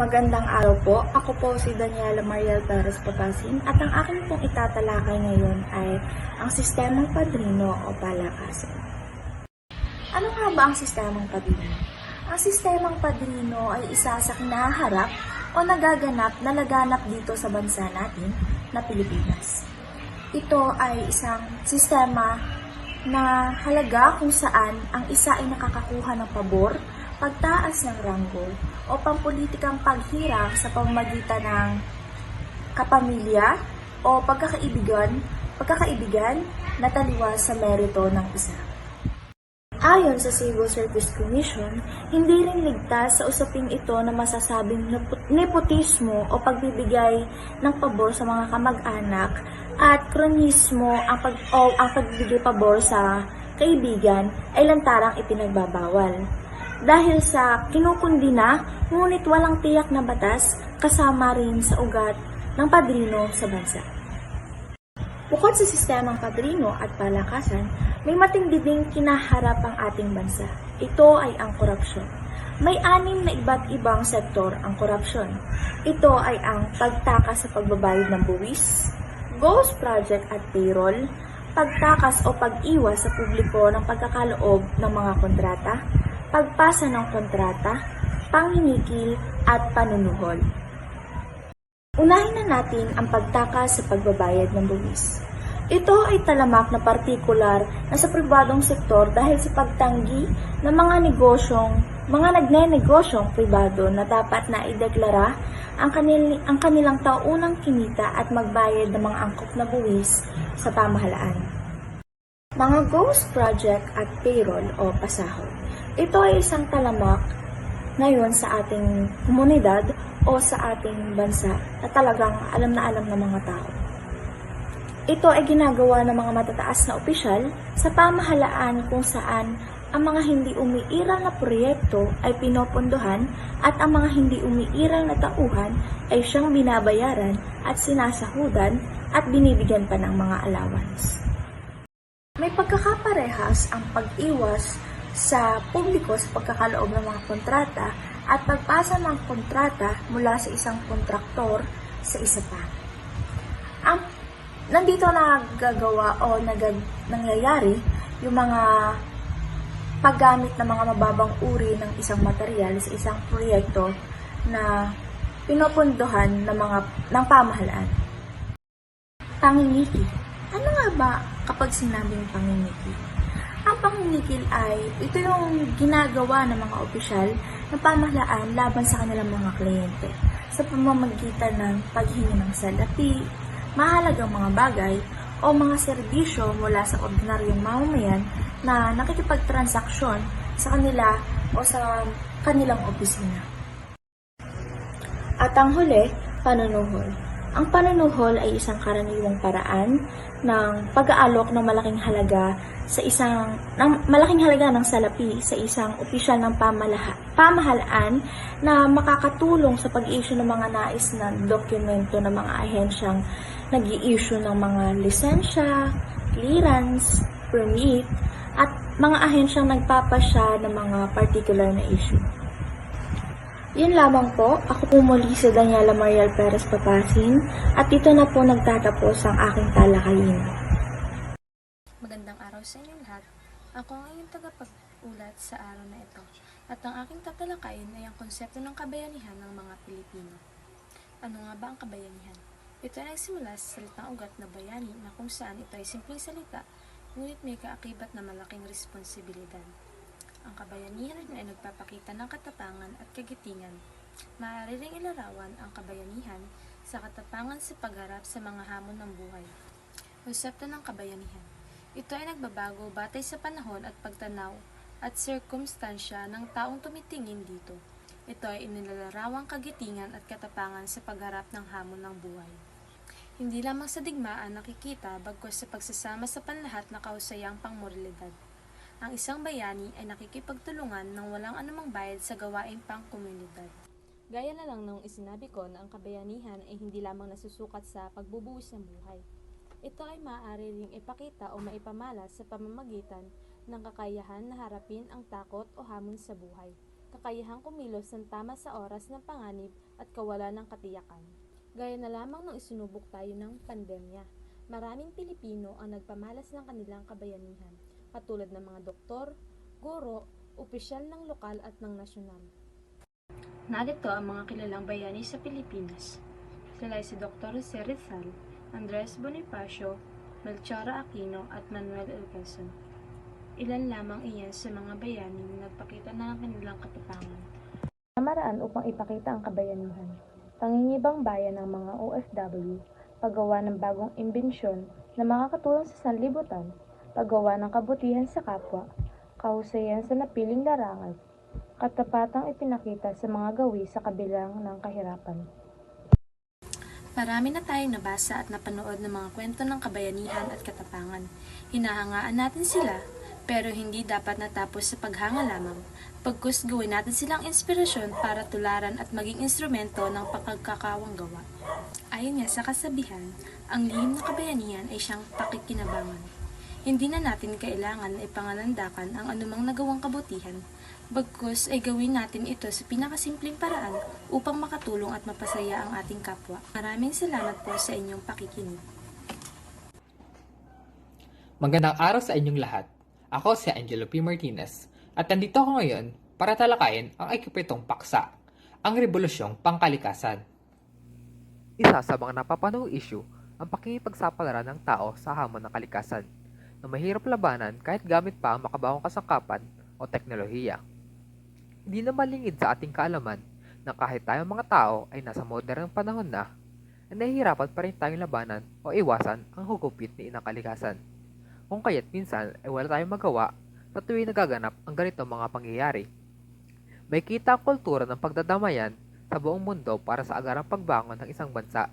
Magandang araw po. Ako po si Daniela Mariel Perez Papasin at ang akin pong itatalakay ngayon ay ang sistemang padrino o palakasan. Ano nga ba ang sistemang padrino? Ang sistemang padrino ay isa sa kinaharap o nagaganap na laganap dito sa bansa natin na Pilipinas. Ito ay isang sistema na halaga kung saan ang isa ay nakakakuha ng pabor, pagtaas ng ranggo, o pampulitikang paghirang sa pamamagitan ng kapamilya o pagkakaibigan na taliwas sa merito ng isa. Ayon sa Civil Service Commission, hindi rin ligtas sa usaping ito na masasabing nepotismo o pagbibigay ng pabor sa mga kamag-anak at kronismo ang pagbibigay pabor sa kaibigan ay lantarang ipinagbabawal. Dahil sa kinukundina, ngunit walang tiyak na batas kasama rin sa ugat ng padrino sa bansa. Bukod sa sistemang padrino at palakasan, may matindi ding kinaharap ang ating bansa. Ito ay ang korupsyon. May 6 na iba't ibang sektor ang korupsyon. Ito ay ang pagtakas sa pagbabayad ng buwis, ghost project at payroll, pagtakas o pag-iwas sa publiko ng pagkakaloob ng mga kontrata, pagpasa ng kontrata, panghinikil at panunuhol. Unahin na natin ang pagtakas sa pagbabayad ng buwis. Ito ay talamak na partikular na sa pribadong sektor dahil sa pagtanggi ng mga nagne-negosyong pribado na dapat na ideklara ang kanilang taunang kinita at magbayad ng mga angkop na buwis sa pamahalaan. Mga ghost project at payroll o pasahod. Ito ay isang talamak ngayon sa ating komunidad o sa ating bansa na talagang alam na alam ng mga tao. Ito ay ginagawa ng mga matataas na opisyal sa pamahalaan kung saan ang mga hindi umiiral na proyekto ay pinopondohan at ang mga hindi umiiral na tauhan ay siyang binabayaran at sinasahudan at binibigyan pa ng mga allowance. May pagkakaparehas ang pag-iwas sa publiko sa pagkakaloob ng mga kontrata at pagpasa ng kontrata mula sa isang kontraktor sa isa pa. Nandito nagagawa o nangyayari yung mga paggamit ng mga mababang uri ng isang material sa isang proyekto na pinopondohan ng pamahalaan. Pangingiki. Ano nga ba kapag sinabing pangingiki? Ang pangingikil ay ito yung ginagawa ng mga opisyal ng pamahalaan laban sa kanilang mga kliyente sa pamamagitan ng paghingi ng salapi, mahalagang mga bagay o mga serbisyo mula sa ordinaryong mamamayan na nakikipagtransaksyon sa kanila o sa kanilang opisina. At ang huli, panunuhol. Ang panunuhol ay isang karaniwang paraan ng pag-aalok ng malaking halaga ng salapi sa isang opisyal ng pamahalaan na makakatulong sa pag-issue ng mga nais na dokumento ng mga ahensyang nag-i-issue ng mga lisensya, clearance, permit, at mga ahensyang nagpapasya ng mga particular na issue. Yun lamang po, ako po muli si Daniela Mariel Perez Papasin at dito na po nagtatapos ang aking talakayin. Magandang araw sa inyong lahat. Ako ang inyong tagapag-ulat sa araw na ito at ang aking tatalakayin ay ang konsepto ng kabayanihan ng mga Pilipino. Ano nga ba ang kabayanihan? Ito ay nagsimula sa salitang ugat na bayani na kung saan ito ay simpleng salita ngunit may kaakibat na malaking responsibilidad. Ang kabayanihan ay nagpapakita ng katapangan at kagitingan. Maaari ring ilarawan ang kabayanihan sa katapangan sa pagharap sa mga hamon ng buhay. Konsepto ng kabayanihan. Ito ay nagbabago batay sa panahon at pagtanaw at sirkumstansya ng taong tumitingin dito. Ito ay inilalarawang kagitingan at katapangan sa pagharap ng hamon ng buhay. Hindi lamang sa digmaan nakikita bagkus sa pagsasama sa panlahat na kahusayang pangmoralidad. Ang isang bayani ay nakikipagtulungan ng walang anumang bayad sa gawaing pangkomunidad. Gaya na lang nung isinabi ko na ang kabayanihan ay hindi lamang nasusukat sa pagbubuwis ng buhay. Ito ay maaari ring ipakita o maipamalas sa pamamagitan ng kakayahan na harapin ang takot o hamon sa buhay, kakayahang kumilos ng tama sa oras ng panganib at kawalan ng katiyakan. Gaya na lamang nang isinubok tayo ng pandemya. Maraming Pilipino ang nagpamalas ng kanilang kabayanihan, katulad ng mga doktor, guro, opisyal ng lokal at ng nasyonal. Narito ang mga kilalang bayani sa Pilipinas. Sila ay si Dr. Jose Rizal, Andres Bonifacio, Melchora Aquino at Manuel L. Quezon. Ilan lamang iyan sa mga bayani na nagpakita na ng kanilang katapangan. Maraan upang ipakita ang kabayanihan. Pangingibang bayan ng mga OFW, paggawa ng bagong imbensyon na makakatulong sa sanlibutan, paggawa ng kabutihan sa kapwa, kahusayan sa napiling larangan, katapatang ipinakita sa mga gawi sa kabilang ng kahirapan. Marami na tayong nabasa at napanood ng mga kwento ng kabayanihan at katapangan. Hinahangaan natin sila, pero hindi dapat natapos sa paghanga lamang. Pagkus gawin natin silang inspirasyon para tularan at maging instrumento ng pagkakawang gawa. Ayon nga sa kasabihan, ang lihim ng kabayanihan ay siyang pakikinabangan. Hindi na natin kailangan na ipangalandakan ang anumang nagawang kabutihan, bagkus ay gawin natin ito sa pinakasimpleng paraan upang makatulong at mapasaya ang ating kapwa. Maraming salamat po sa inyong pakikinig. Magandang araw sa inyong lahat. Ako si Angelo P. Martinez at nandito ako ngayon para talakayin ang ikapitong paksa, ang Rebolusyong Pangkalikasan. Isa sa mga napapanahong issue ang pakikipagsapalaran ng tao sa hamon ng kalikasan na mahirap labanan kahit gamit pa ang makabagong kasangkapan o teknolohiya. Hindi na malingid sa ating kaalaman na kahit tayong mga tao ay nasa modernong panahon na, nahihirapan pa rin tayong labanan o iwasan ang hugupit ni inang kalikasan. Kung kaya't minsan ay wala tayong magawa sa tuwing nagaganap ang ganitong mga pangyayari. May kita ang kultura ng pagdadamayan sa buong mundo para sa agarang pagbangon ng isang bansa.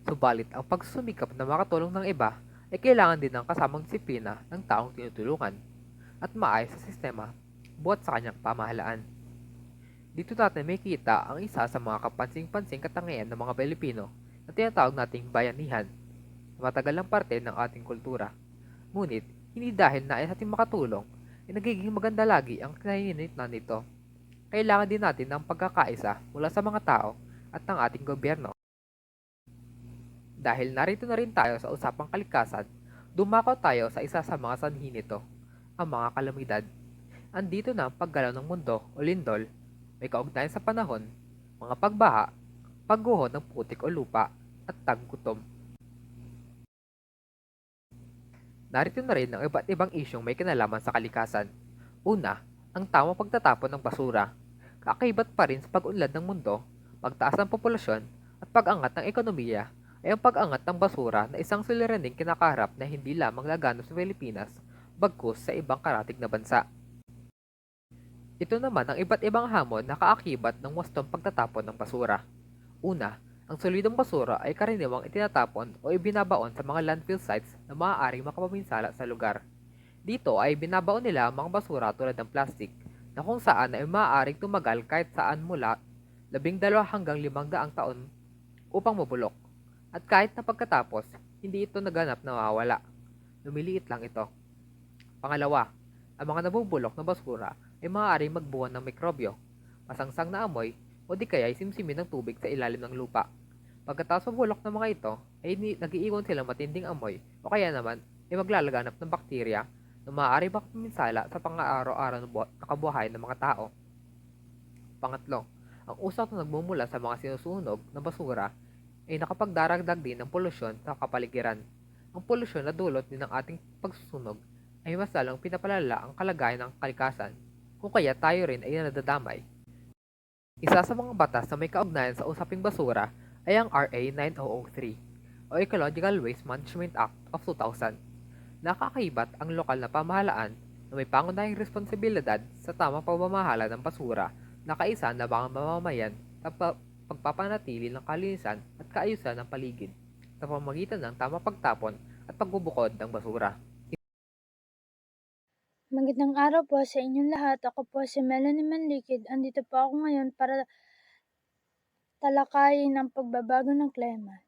Subalit ang pagsusumikap na makatulong ng iba ay kailangan din ng kasamang disiplina ng taong tinutulungan at maayos sa sistema buhat sa kanyang pamahalaan. Dito natin may kita ang isa sa mga kapansing-pansing katangian ng mga Pilipino na tinatawag nating bayanihan na matagal ng parte ng ating kultura. Ngunit, hindi dahil nais natin makatulong, ay nagiging maganda lagi ang kinahinitnan nito. Kailangan din natin ng pagkakaisa mula sa mga tao at ng ating gobyerno. Dahil narito na rin tayo sa usapang kalikasan, dumako tayo sa isa sa mga sanhi nito, ang mga kalamidad. Andito na ang paggalaw ng mundo o lindol, may kaugnayan sa panahon, mga pagbaha, pagguho ng putik o lupa, at taggutom. Narito na rin ang iba't ibang isyong may kinalaman sa kalikasan. Una, ang tamang pagtatapon ng basura. Kaakibat pa rin sa pag-unlad ng mundo, pagtaas ng populasyon, at pag-angat ng ekonomiya ay ang pag-angat ng basura na isang suliraning kinakaharap na hindi lamang laganap sa Pilipinas, bagkus sa ibang karatig na bansa. Ito naman ang iba't ibang hamon na kaakibat ng wastong pagtatapon ng basura. Una, ang solidong basura ay karaniwang itinatapon o ibinabaon sa mga landfill sites na maaaring makapaminsala sa lugar. Dito ay binabaon nila ang mga basura tulad ng plastic na kung saan ay maaaring tumagal kahit saan mula 12 hanggang 500 taon upang mabulok. At kahit na pagkatapos, hindi ito naganap na mawawala. Lumiliit lang ito. Pangalawa, ang mga nabubulok na basura ay maaaring magbuwan ng mikrobyo, masangsang na amoy o di kaya ay simsimin ng tubig sa ilalim ng lupa. Pagkatapos mabulok ng mga ito, ay nag-iiwan silang matinding amoy o kaya naman ay maglalaganap ng bakterya na maaari makapaminsala sa pang-araw-araw na kabuhayan ng mga tao. Pangatlo, ang usok na nagmumula sa mga sinusunog na basura ay nakapagdaragdag din ng polusyon sa kapaligiran. Ang polusyon na dulot din ng ating pagsusunog ay mas lalong pinapalala ang kalagayan ng kalikasan, kung kaya tayo rin ay nadadamay. Isa sa mga batas na may kaugnayan sa usaping basura ay ang RA 9003 o Ecological Waste Management Act of 2000. Nakakaibat ang lokal na pamahalaan na may pangunahing responsibilidad sa tamang pamamahala ng basura na kaisa na mga mamamayan sa pagpapanatili ng kalinisan at kaayusan ng paligid sa pamamagitan ng tamang pagtapon at pagbubukod ng basura. Magandang araw po sa inyong lahat. Ako po si Melanie Manlikid. Andito po ako ngayon para talakayin ang pagbabago ng klima.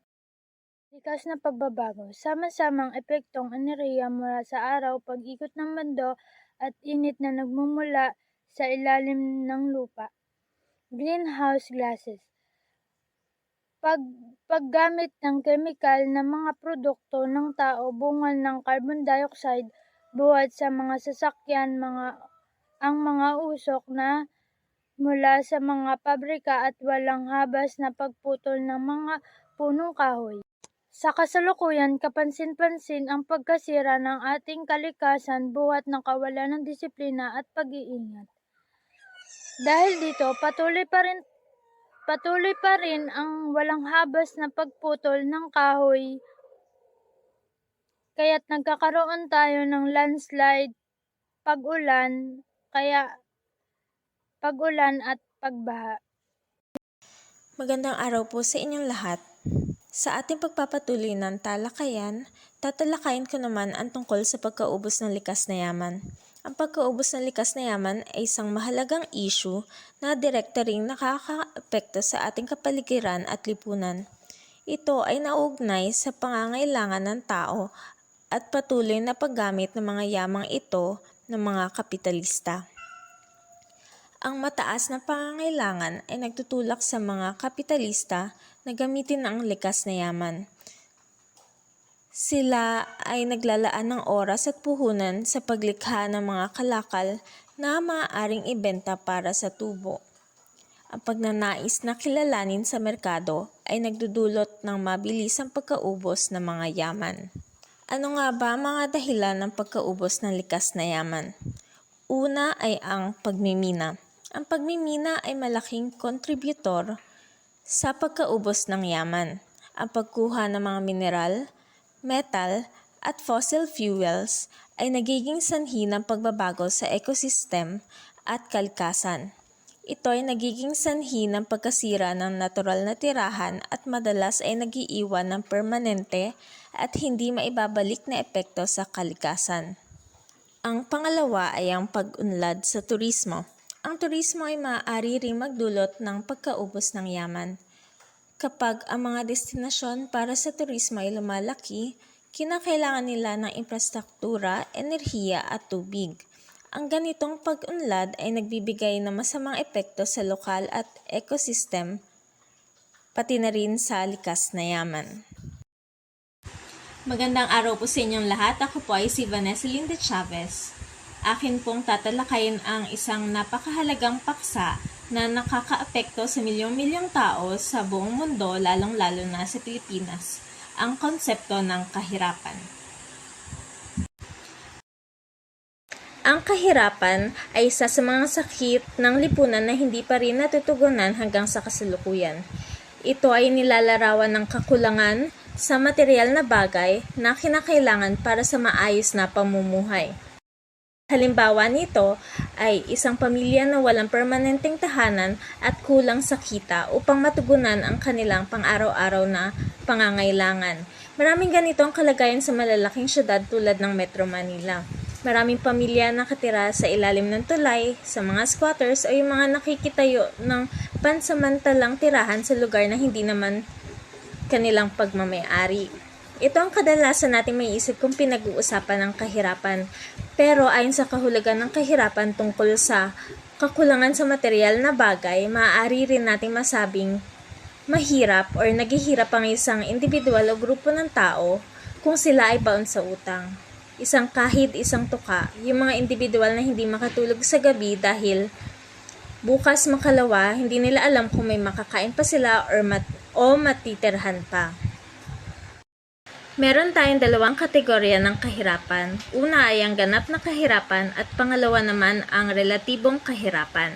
Likas na pagbabago, sama-samang epektong enerhiya mula sa araw, pag-ikot ng mundo at init na nagmumula sa ilalim ng lupa. Greenhouse gases. paggamit ng kemikal na mga produkto ng tao, bunga ng carbon dioxide, buhat sa mga sasakyan, ang mga usok na mula sa mga pabrika at walang habas na pagputol ng mga punong kahoy. Sa kasalukuyan, kapansin-pansin ang pagkasira ng ating kalikasan buhat ng kawalan ng disiplina at pag-iingat. Dahil dito, patuloy pa rin ang walang habas na pagputol ng kahoy, kaya't nagkakaroon tayo ng landslide, pag-ulan at pagbaha. Magandang araw po sa inyong lahat. Sa ating pagpapatuloy ng talakayan, tatalakayin ko naman ang tungkol sa pagkaubos ng likas na yaman. Ang pagkaubos ng likas na yaman ay isang mahalagang issue na direkta ring nakakaapekto sa ating kapaligiran at lipunan. Ito ay nauugnay sa pangangailangan ng tao at patuloy na paggamit ng mga yamang ito ng mga kapitalista. Ang mataas na pangangailangan ay nagtutulak sa mga kapitalista na gamitin ang likas na yaman. Sila ay naglalaan ng oras at puhunan sa paglikha ng mga kalakal na maaaring ibenta para sa tubo. Ang pagnanais na kilalanin sa merkado ay nagdudulot ng mabilisang pagkaubos ng mga yaman. Ano nga ba ang mga dahilan ng pagkaubos ng likas na yaman? Una ay ang pagmimina. Ang pagmimina ay malaking kontributor sa pagkaubos ng yaman. Ang pagkuha ng mga mineral, metal, at fossil fuels ay nagiging sanhi ng pagbabago sa ecosystem at kalikasan. Ito ay nagiging sanhi ng pagkasira ng natural na tirahan at madalas ay nagiiwan ng permanente at hindi maibabalik na epekto sa kalikasan. Ang pangalawa ay ang pag-unlad sa turismo. Ang turismo ay maaari ring magdulot ng pagkaubos ng yaman. Kapag ang mga destinasyon para sa turismo ay lumalaki, kinakailangan nila ng infrastruktura, enerhiya at tubig. Ang ganitong pag-unlad ay nagbibigay ng masamang epekto sa lokal at ecosystem, pati na rin sa likas na yaman. Magandang araw po sa inyong lahat. Ako po ay si Vanessa Linda Chavez. Akin pong tatalakayin ang isang napakahalagang paksa na nakakaapekto sa milyong-milyong tao sa buong mundo, lalong-lalo na sa Pilipinas, ang konsepto ng kahirapan. Ang kahirapan ay isa sa mga sakit ng lipunan na hindi pa rin natutugunan hanggang sa kasalukuyan. Ito ay nilalarawan ng kakulangan sa material na bagay na kinakailangan para sa maayos na pamumuhay. Halimbawa nito ay isang pamilya na walang permanenteng tahanan at kulang sa kita upang matugunan ang kanilang pang-araw-araw na pangangailangan. Maraming ganito ang kalagayan sa malalaking syudad tulad ng Metro Manila. Maraming pamilya nakatira sa ilalim ng tulay, sa mga squatters o yung mga nakikitayo ng pansamantalang tirahan sa lugar na hindi naman kanilang pagmamay-ari. Ito ang kadalasan natin may isip kung pinag-uusapan ng kahirapan. Pero ayon sa kahulugan ng kahirapan tungkol sa kakulangan sa material na bagay, maaari rin natin masabing mahirap or naghihirap ang isang individual o grupo ng tao kung sila ay baon sa utang. Isang tuka, yung mga individual na hindi makatulog sa gabi dahil bukas makalawa, hindi nila alam kung may makakain pa sila o matitirhan pa. Meron tayong dalawang kategorya ng kahirapan. Una ay ang ganap na kahirapan at pangalawa naman ang relatibong kahirapan.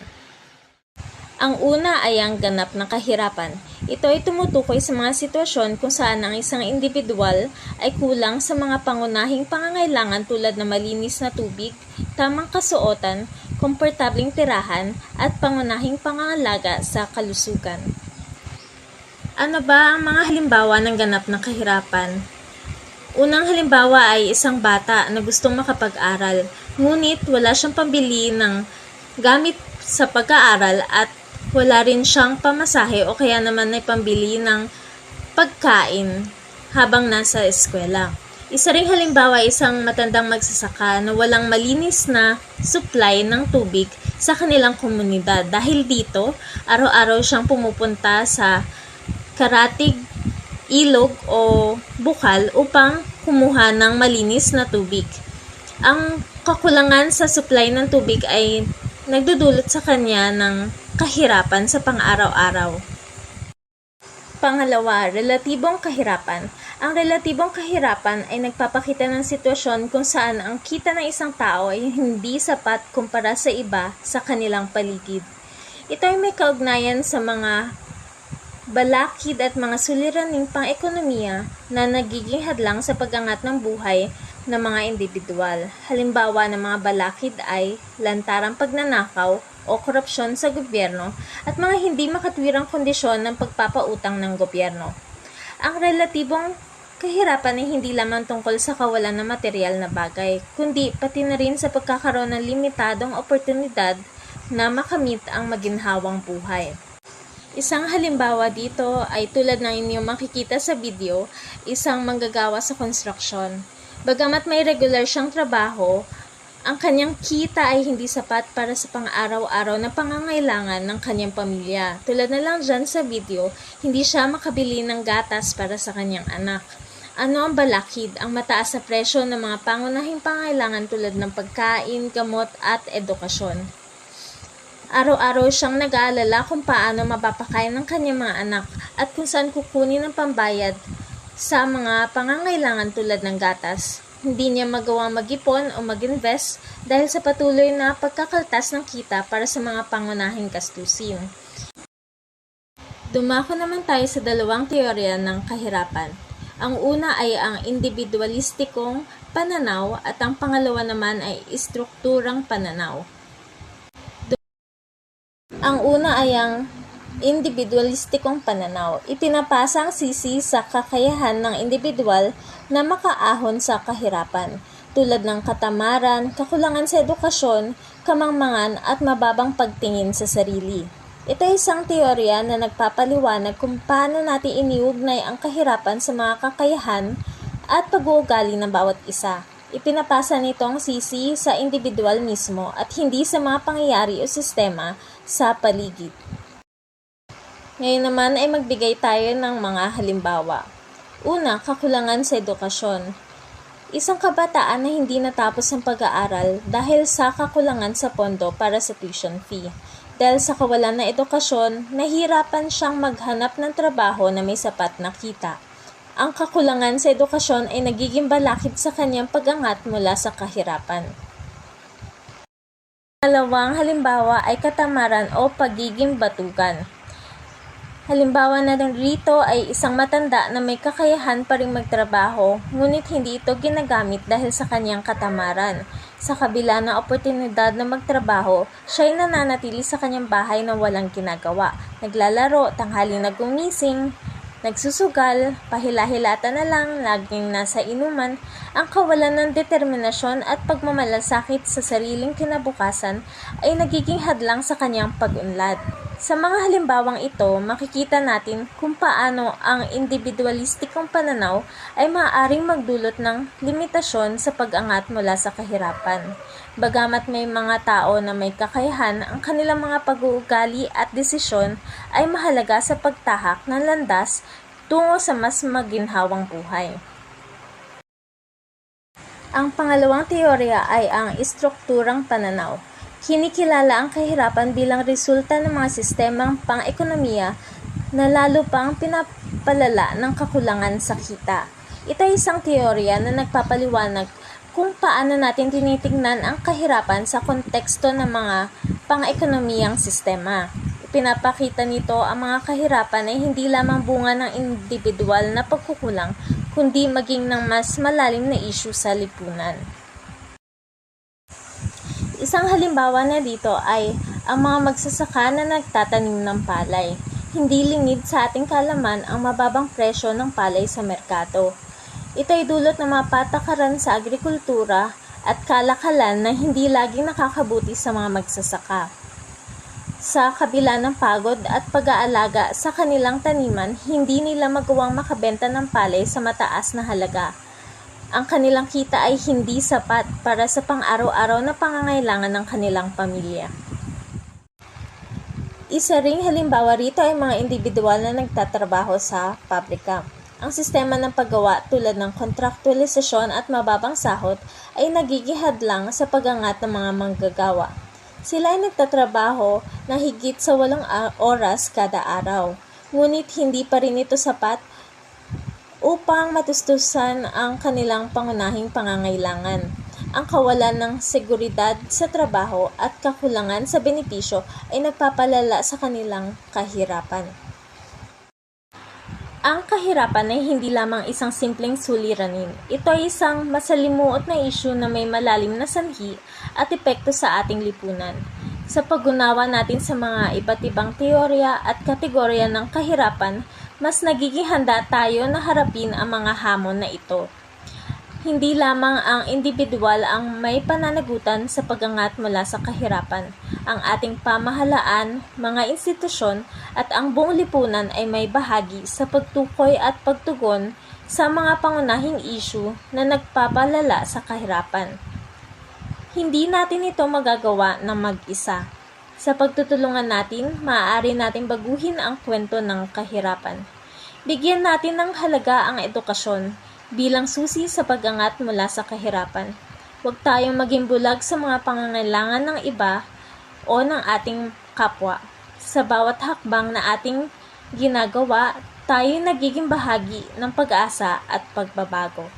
Ang una ay ang ganap na kahirapan. Ito ay tumutukoy sa mga sitwasyon kung saan ang isang individual ay kulang sa mga pangunahing pangangailangan tulad ng malinis na tubig, tamang kasuotan, komportabling tirahan, at pangunahing pangangalaga sa kalusugan. Ano ba ang mga halimbawa ng ganap na kahirapan? Unang halimbawa ay isang bata na gustong makapag-aral, ngunit wala siyang pambili ng gamit sa pag-aaral at wala rin siyang pamasahe o kaya naman ay pambili ng pagkain habang nasa eskwela. Isa ring halimbawa ay isang matandang magsasaka na walang malinis na supply ng tubig sa kanilang komunidad. Dahil dito, araw-araw siyang pumupunta sa karatig, ilog o bukal upang kumuha ng malinis na tubig. Ang kakulangan sa supply ng tubig ay nagdudulot sa kanya ng kahirapan sa pang-araw-araw. Pangalawa, relatibong kahirapan. Ang relatibong kahirapan ay nagpapakita ng sitwasyon kung saan ang kita ng isang tao ay hindi sapat kumpara sa iba sa kanilang paligid. Ito ay may kaugnayan sa mga balakid at mga suliraning pang-ekonomiya na nagiging hadlang sa pag-angat ng buhay ng mga individual. Halimbawa ng mga balakid ay lantarang pagnanakaw o korupsyon sa gobyerno at mga hindi makatwirang kondisyon ng pagpapautang ng gobyerno. Ang relatibong kahirapan ay hindi lamang tungkol sa kawalan ng material na bagay, kundi pati na rin sa pagkakaroon ng limitadong oportunidad na makamit ang maginhawang buhay. Isang halimbawa dito ay tulad ng inyong makikita sa video, isang manggagawa sa construction. Bagamat may regular siyang trabaho, ang kanyang kita ay hindi sapat para sa pang-araw-araw na pangangailangan ng kanyang pamilya. Tulad na lang dyan sa video, hindi siya makabili ng gatas para sa kanyang anak. Ano ang balakid? Ang mataas na presyo ng mga pangunahing pangangailangan tulad ng pagkain, gamot at edukasyon. Araw-araw siyang nag-aalala kung paano mapapakain ng kanyang mga anak at kung saan kukunin ang pambayad sa mga pangangailangan tulad ng gatas. Hindi niya magawang mag-ipon o mag-invest dahil sa patuloy na pagkakaltas ng kita para sa mga pangunahing gastusin. Dumako naman tayo sa dalawang teorya ng kahirapan. Ang una ay ang individualistikong pananaw at ang pangalawa naman ay strukturang pananaw. Ang una ay ang individualistikong pananaw. Ipinapasa ang sisi sa kakayahan ng individual na makaahon sa kahirapan, tulad ng katamaran, kakulangan sa edukasyon, kamangmangan at mababang pagtingin sa sarili. Ito ay isang teorya na nagpapaliwanag kung paano natin iniugnay ang kahirapan sa mga kakayahan at pag-uugali ng bawat isa. Ipinapasa nito ang sisi sa individual mismo at hindi sa mga pangyayari o sistema sa paligid. Ngayon naman ay magbigay tayo ng mga halimbawa. Una, kakulangan sa edukasyon. Isang kabataan na hindi natapos ang pag-aaral dahil sa kakulangan sa pondo para sa tuition fee. Dahil sa kawalan na edukasyon, nahirapan siyang maghanap ng trabaho na may sapat na kita. Ang kakulangan sa edukasyon ay nagiging balakid sa kanyang pag-angat mula sa kahirapan. Pangalawang halimbawa ay katamaran o pagiging batugan. Halimbawa na rito ay isang matanda na may kakayahan pa ring magtrabaho, ngunit hindi ito ginagamit dahil sa kanyang katamaran. Sa kabila ng oportunidad na magtrabaho, siya ay nananatili sa kanyang bahay na walang ginagawa. Naglalaro, tanghali na gumising, nagsusugal, pahila-hilata na lang, laging nasa inuman. Ang kawalan ng determinasyon at pagmamalasakit sa sariling kinabukasan ay nagiging hadlang sa kanyang pag-unlad. Sa mga halimbawang ito, makikita natin kung paano ang individualistikong pananaw ay maaaring magdulot ng limitasyon sa pag-angat mula sa kahirapan. Bagamat may mga tao na may kakayahan, ang kanilang mga pag-uugali at desisyon ay mahalaga sa pagtahak ng landas tungo sa mas maginhawang buhay. Ang pangalawang teorya ay ang strukturang pananaw. Kinikilala ang kahirapan bilang resulta ng mga sistemang pang-ekonomiya na lalo pang pinapalala ng kakulangan sa kita. Ito ay isang teorya na nagpapaliwanag kung paano natin tinitingnan ang kahirapan sa konteksto ng mga pang-ekonomiyang sistema. Pinapakita nito ang mga kahirapan ay hindi lamang bunga ng individual na pagkukulang, kundi maging ng mas malalim na issue sa lipunan. Isang halimbawa na dito ay ang mga magsasaka na nagtatanim ng palay. Hindi lingid sa ating kaalaman ang mababang presyo ng palay sa merkado. Ito ay dulot ng mga patakaran sa agrikultura at kalakalan na hindi laging nakakabuti sa mga magsasaka. Sa kabila ng pagod at pag-aalaga sa kanilang taniman, hindi nila magawang makabenta ng palay sa mataas na halaga. Ang kanilang kita ay hindi sapat para sa pang-araw-araw na pangangailangan ng kanilang pamilya. Isa ring halimbawa rito ay mga individual na nagtatrabaho sa pabrika. Ang sistema ng paggawa tulad ng kontraktualisasyon at mababang sahod ay nagigihadlang sa pag-angat ng mga manggagawa. Sila ay nagtatrabaho na higit sa 8 oras kada araw, ngunit hindi pa rin ito sapat upang matustusan ang kanilang pangunahing pangangailangan. Ang kawalan ng seguridad sa trabaho at kakulangan sa benepisyo ay nagpapalala sa kanilang kahirapan. Ang kahirapan ay hindi lamang isang simpleng suliranin. Ito ay isang masalimuot na isyu na may malalim na sanhi at epekto sa ating lipunan. Sa pag-unawa natin sa mga iba't ibang teorya at kategorya ng kahirapan, mas nagiging handa tayo na harapin ang mga hamon na ito. Hindi lamang ang individual ang may pananagutan sa pag-angat mula sa kahirapan. Ang ating pamahalaan, mga institusyon at ang buong lipunan ay may bahagi sa pagtukoy at pagtugon sa mga pangunahing issue na nagpapalala sa kahirapan. Hindi natin ito magagawa ng mag-isa. Sa pagtutulungan natin, maaari nating baguhin ang kwento ng kahirapan. Bigyan natin ng halaga ang edukasyon bilang susi sa pag-angat mula sa kahirapan. Huwag tayong maging bulag sa mga pangangailangan ng iba o ng ating kapwa. Sa bawat hakbang na ating ginagawa, tayo nagiging bahagi ng pag-asa at pagbabago.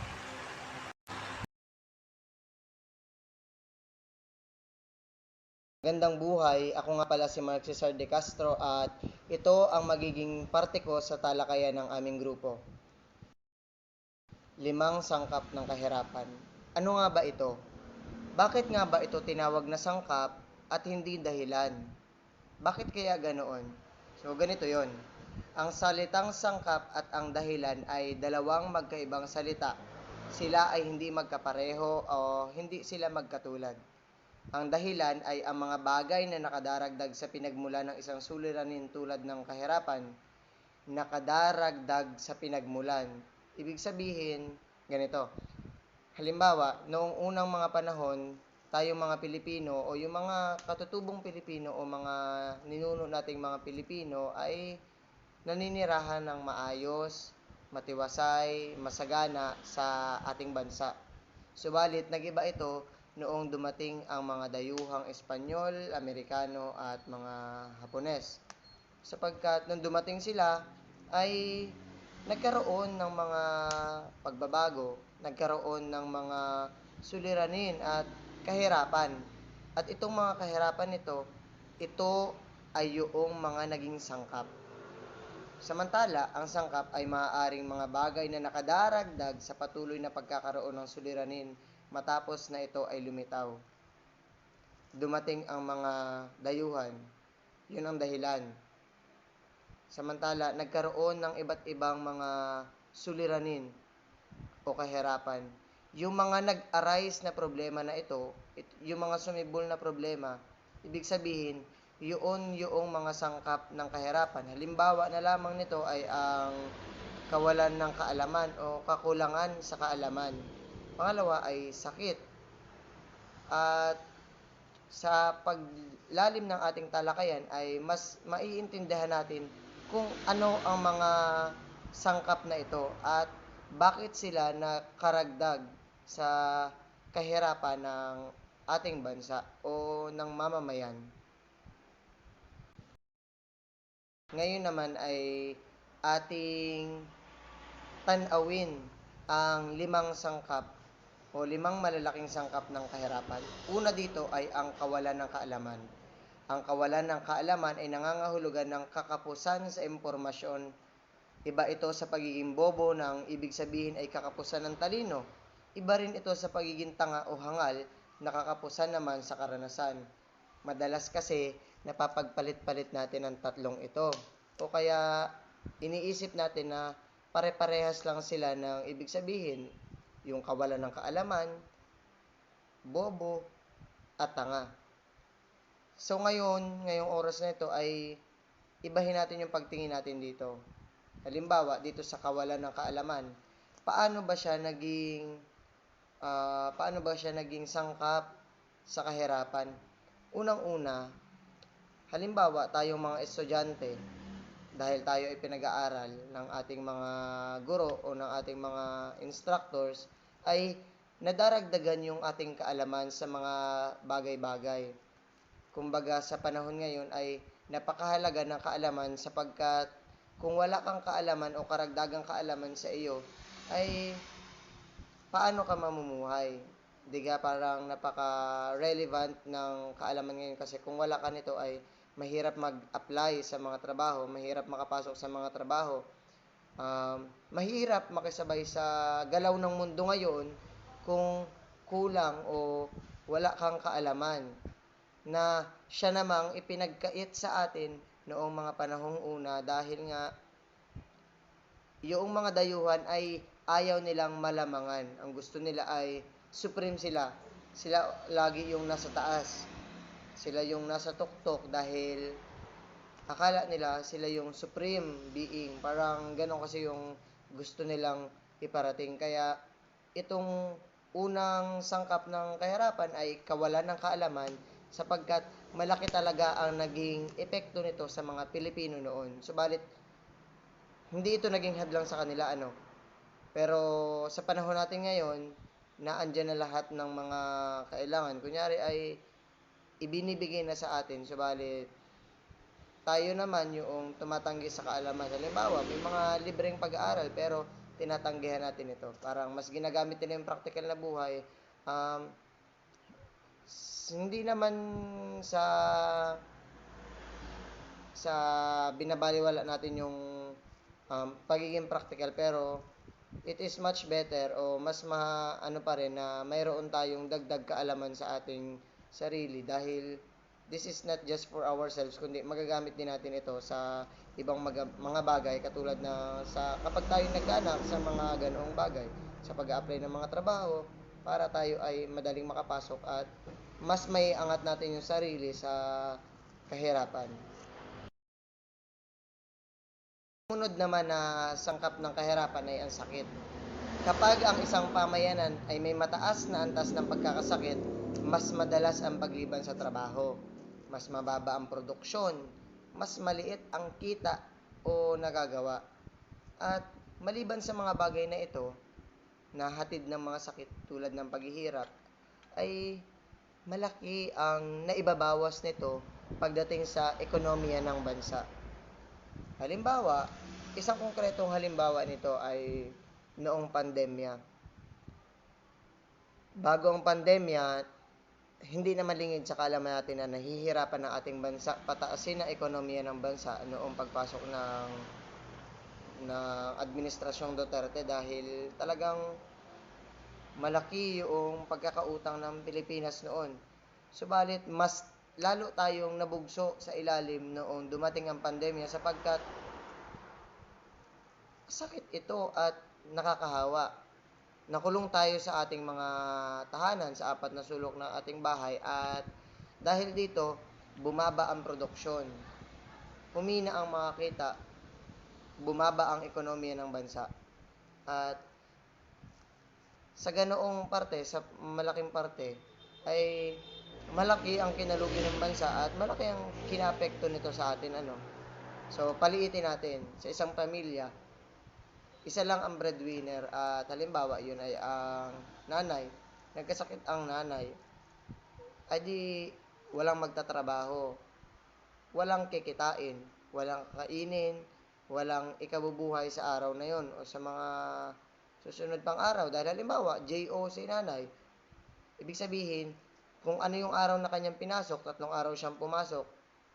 Gandang buhay, ako nga pala si Mark Cesar de Castro at ito ang magiging parte ko sa talakayan ng aming grupo. 5 sangkap ng kahirapan. Ano nga ba ito? Bakit nga ba ito tinawag na sangkap at hindi dahilan? Bakit kaya ganoon? So ganito yon. Ang salitang sangkap at ang dahilan ay dalawang magkaibang salita. Sila ay hindi magkapareho o hindi sila magkatulad. Ang dahilan ay ang mga bagay na nakadaragdag sa pinagmula ng isang suliranin tulad ng kahirapan, nakadaragdag sa pinagmulan. Ibig sabihin, ganito. Halimbawa, noong unang mga panahon, tayong mga Pilipino o yung mga katutubong Pilipino o mga ninuno nating mga Pilipino ay naninirahan ng maayos, matiwasay, masagana sa ating bansa. Subalit, nag-iba ito noong dumating ang mga dayuhang Espanyol, Amerikano at mga Hapones. Sapagkat nung dumating sila ay nagkaroon ng mga pagbabago, nagkaroon ng mga suliranin at kahirapan. At itong mga kahirapan ito ay yung mga naging sangkap. Samantala, ang sangkap ay maaaring mga bagay na nakadaragdag sa patuloy na pagkakaroon ng suliranin matapos na ito ay lumitaw. Dumating ang mga dayuhan, yun ang dahilan. Samantala, nagkaroon ng iba't ibang mga suliranin o kahirapan. Yung mga nag-arise na problema na ito, yung mga sumibol na problema, ibig sabihin, yung mga sangkap ng kahirapan. Halimbawa na lamang nito ay ang kawalan ng kaalaman o kakulangan sa kaalaman. Pangalawa ay sakit. At sa paglalim ng ating talakayan ay mas maiintindihan natin kung ano ang mga sangkap na ito at bakit sila nakaragdag sa kahirapan ng ating bansa o ng mamamayan. Ngayon naman ay ating tanawin ang 5 sangkap o 5 malalaking sangkap ng kahirapan. Una dito ay ang kawalan ng kaalaman. Ang kawalan ng kaalaman ay nangangahulugan ng kakapusan sa impormasyon. Iba ito sa pagiging bobo na ang ibig sabihin ay kakapusan ng talino. Iba rin ito sa pagiging tanga o hangal na kakapusan naman sa karanasan. Madalas kasi napapagpalit-palit natin ang tatlong ito. O kaya iniisip natin na pare-parehas lang sila ng ibig sabihin, yung kawalan ng kaalaman, bobo, at tanga. So ngayong oras na ito ay ibahin natin yung pagtingin natin dito. Halimbawa, dito sa kawalan ng kaalaman, paano ba siya naging sangkap sa kahirapan? Unang-una, Halimbawa, tayong mga estudyante, dahil tayo ay pinag-aaral ng ating mga guro o ng ating mga instructors, ay nadaragdagan yung ating kaalaman sa mga bagay-bagay. Kumbaga, sa panahon ngayon ay napakahalaga ng kaalaman sapagkat kung wala kang kaalaman o karagdagang kaalaman sa iyo, ay paano ka mamumuhay? Diga parang napaka-relevant ng kaalaman ngayon kasi kung wala ka nito ay mahirap mag-apply sa mga trabaho, mahirap makapasok sa mga trabaho, mahirap makisabay sa galaw ng mundo ngayon kung kulang o wala kang kaalaman na siya namang ipinagkait sa atin noong mga panahong una dahil nga yung mga dayuhan ay ayaw nilang malamangan. Ang gusto nila ay supreme sila. Sila lagi yung nasa taas. Sila yung nasa tuktok dahil akala nila sila yung supreme being. Parang ganon kasi yung gusto nilang iparating. Kaya itong unang sangkap ng kahirapan ay kawalan ng kaalaman sapagkat malaki talaga ang naging epekto nito sa mga Pilipino noon. Subalit, hindi ito naging hadlang sa kanila, ano. Pero sa panahon natin ngayon, na andyan na lahat ng mga kailangan. Kunyari ay ibinibigay na sa atin, subalit tayo naman yung tumatanggi sa kaalaman. Halimbawa, may mga libreng pag-aaral pero tinatanggihan natin ito. Parang mas ginagamit nila yung practical na buhay. Um, Hindi naman sa sa binabaliwala natin yung pagiging practical pero it is much better o mas ano pa rin na mayroon tayong dagdag kaalaman sa ating sarili dahil this is not just for ourselves kundi magagamit din natin ito sa ibang mga bagay katulad na sa kapag tayo nagkaanak sa mga ganoong bagay sa pag-apply ng mga trabaho para tayo ay madaling makapasok at mas may angat natin yung sarili sa kahirapan. Sumunod naman na sangkap ng kahirapan ay ang sakit. Kapag ang isang pamayanan ay may mataas na antas ng pagkakasakit, mas madalas ang pagliban sa trabaho, mas mababa ang produksyon, mas maliit ang kita o nagagawa. At maliban sa mga bagay na ito, na hatid ng mga sakit tulad ng paghihirap, ay malaki ang naibabawas nito pagdating sa ekonomiya ng bansa. Halimbawa, isang konkretong halimbawa nito ay noong pandemya. Bago ang pandemya, hindi naman lingid sa kaalaman natin na nahihirapan ng ating bansa pataasin ang ekonomiya ng bansa noong pagpasok ng Administrasyong Duterte dahil talagang malaki yung pagkakautang ng Pilipinas noon. Subalit, mas lalo tayong nabugso sa ilalim noong dumating ang pandemya sapagkat sakit ito at nakakahawa. Nakulong tayo sa ating mga tahanan sa 4 na sulok ng ating bahay at dahil dito, bumaba ang produksyon. Humina ang mga kita, bumaba ang ekonomiya ng bansa. At sa ganoong parte, sa malaking parte, ay malaki ang kinalugi ng bansa at malaki ang kinapekto nito sa atin, ano. So, paliitin natin, sa isang pamilya, isa lang ang breadwinner at halimbawa, yun ay ang nanay. Nagkasakit ang nanay, ay di walang magtatrabaho, walang kikitain, walang kainin, walang ikabubuhay sa araw na yon o sa mga susunod pang araw. Dahil halimbawa, JO si nanay, ibig sabihin, kung ano yung araw na kanyang pinasok, 3 araw siyang pumasok,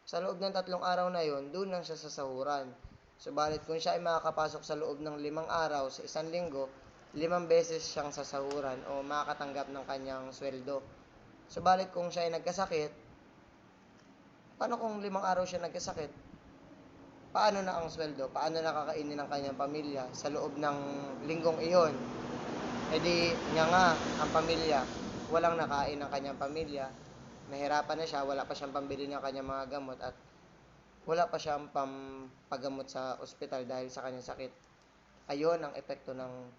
sa loob ng 3 araw na yon, doon lang siya sasahuran. Subalit kung siya ay makakapasok sa loob ng 5 araw sa isang linggo, 5 beses siyang sasahuran o makakatanggap ng kanyang sweldo. Subalit kung siya ay nagkasakit, paano kung 5 araw siya nagkasakit? Paano na ang sweldo? Paano nakakainin ng kanyang pamilya sa loob ng linggong iyon? E di, niya nga, ang pamilya, walang nakain ng kanyang pamilya. Nahirapan na siya, wala pa siyang pambili ng kanyang mga gamot at wala pa siyang pampagamot sa ospital dahil sa kanyang sakit. Ayon ang epekto ng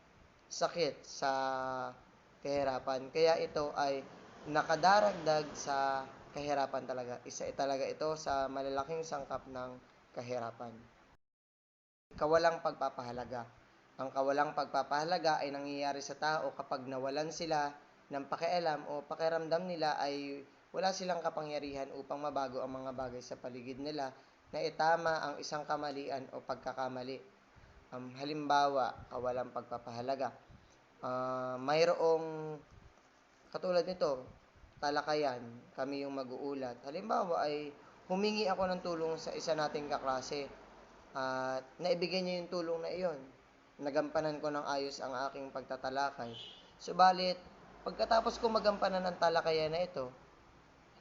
sakit sa kahirapan. Kaya ito ay nakadaragdag sa kahirapan talaga. Isa talaga ito sa malalaking sangkap ng kahirapan. Kawalang pagpapahalaga. Ang kawalang pagpapahalaga ay nangyayari sa tao kapag nawalan sila ng pakialam o pakiramdam nila ay wala silang kapangyarihan upang mabago ang mga bagay sa paligid nila na itama ang isang kamalian o pagkakamali. Halimbawa, kawalang pagpapahalaga. Mayroong katulad nito, talakayan, kami yung mag-uulat. Halimbawa ay humingi ako ng tulong sa isa nating kaklase at naibigay niya yung tulong na iyon. Nagampanan ko ng ayos ang aking pagtatalakay. Subalit, pagkatapos ko magampanan ng talakayan na ito,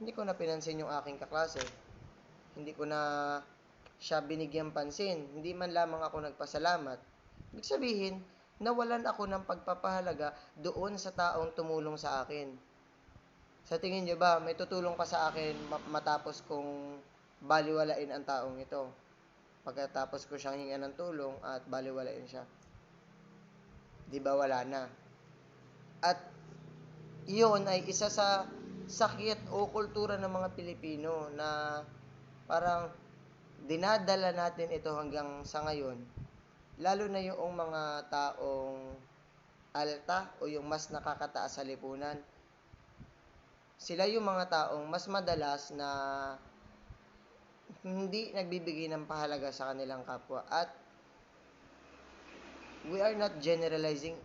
hindi ko na pinansin yung aking kaklase. Hindi ko na siya binigyang pansin. Hindi man lamang ako nagpasalamat. Ibig sabihin, nawalan ako ng pagpapahalaga doon sa taong tumulong sa akin. Sa tingin nyo ba, may tutulong pa sa akin matapos kong baliwalain ang taong ito? Pagkatapos ko siyang hingan ng tulong at baliwalain siya. Di ba wala na? At iyon ay isa sa sakit o kultura ng mga Pilipino na parang dinadala natin ito hanggang sa ngayon. Lalo na yung mga taong alta o yung mas nakakataas sa lipunan. Sila yung mga taong mas madalas na hindi nagbibigay ng pahalaga sa kanilang kapwa. At we are not generalizing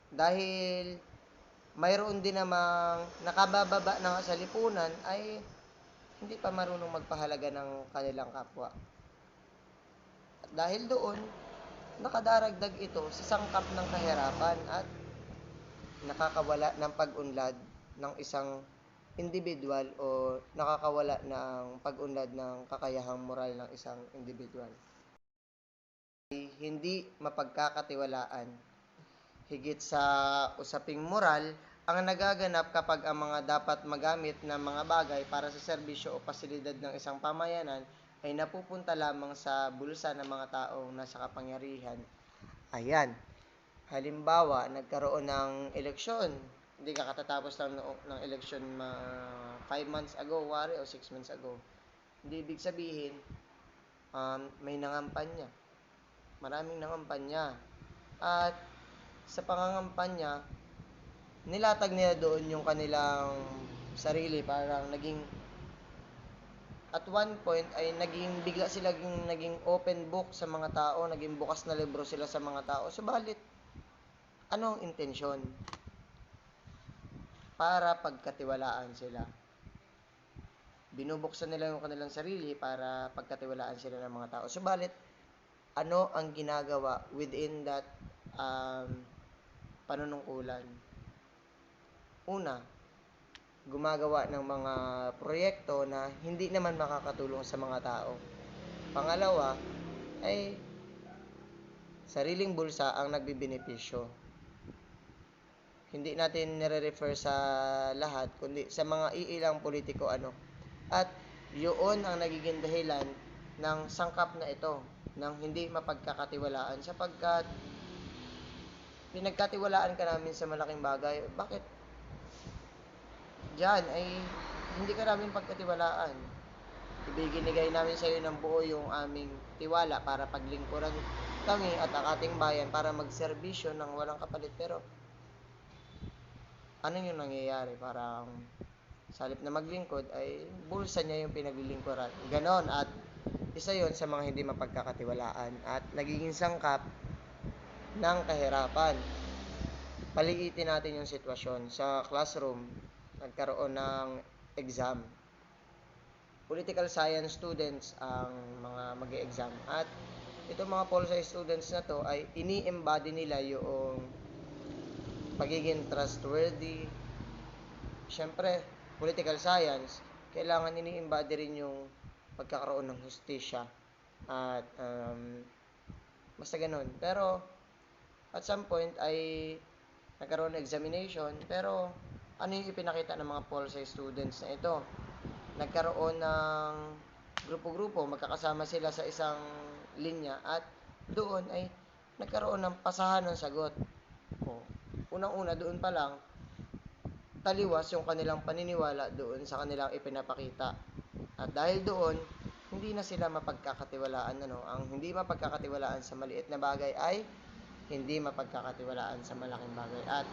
dahil mayroon din namang nakabababa na sa lipunan ay hindi pa marunong magpahalaga ng kanilang kapwa. At dahil doon, nakadaragdag ito sa sangkap ng kahirapan at nakakawala ng pag-unlad ng isang individual o nakakawala ng pag-unlad ng kakayahang moral ng isang individual. Hindi mapagkakatiwalaan. Higit sa usaping moral, ang nagaganap kapag ang mga dapat magamit na mga bagay para sa serbisyo o pasilidad ng isang pamayanan ay napupunta lamang sa bulsa ng mga taong nasa kapangyarihan. Ayan. Halimbawa, nagkaroon ng eleksyon. Hindi ka katatapos lang ng eleksyon 5 months ago, wari, o 6 months ago. Hindi ibig sabihin, may nangampanya. Maraming nangampanya. At sa pangangampanya, nilatag nila doon yung kanilang sarili. Parang naging, at one point ay bigla sila naging open book sa mga tao, naging bukas na libro sila sa mga tao. Subalit, anong intensyon? Para pagkatiwalaan sila. Binubuksan nila yung kanilang sarili para pagkatiwalaan sila ng mga tao. Subalit, ano ang ginagawa within that panunungkulan? Una, gumagawa ng mga proyekto na hindi naman makakatulong sa mga tao. Pangalawa, ay sariling bulsa ang nagbibenepisyo. Hindi natin nire-refer sa lahat, kundi sa mga iilang politiko At yun ang nagiging dahilan ng sangkap na ito, ng hindi mapagkakatiwalaan sapagkat pinagkatiwalaan ka namin sa malaking bagay. Bakit? Diyan ay hindi ka namin pagkatiwalaan. Ibinigay namin sa iyo ng buo yung aming tiwala para paglingkuran kami at ang ating bayan para magserbisyo ng walang kapalit. Pero ano yung nangyayari? Parang sa halip na maglingkod ay bulsa niya yung pinaglilingkuran. Ganon, at isa yon sa mga hindi mapagkakatiwalaan at nagiging sangkap ng kahirapan. Paliitin natin yung sitwasyon. Sa classroom, nagkaroon ng exam. Political science students ang mga mag-e-exam. At itong mga pol sci students na to ay ini-embody nila yung pagiging trustworthy. Siyempre, political science, kailangan ini-embody rin yung pagkakaroon ng hustisya. At basta ganun. Pero at some point ay nagkaroon ng examination, pero ano yung ipinakita ng mga pol sci students na ito? Nagkaroon ng grupo-grupo, magkakasama sila sa isang linya at doon ay nagkaroon ng pasahan ng sagot. Unang-una doon pa lang, taliwas yung kanilang paniniwala doon sa kanilang ipinapakita. At dahil doon, hindi na sila mapagkakatiwalaan. Ang hindi mapagkakatiwalaan sa maliit na bagay ay hindi mapagkakatiwalaan sa malaking bagay. At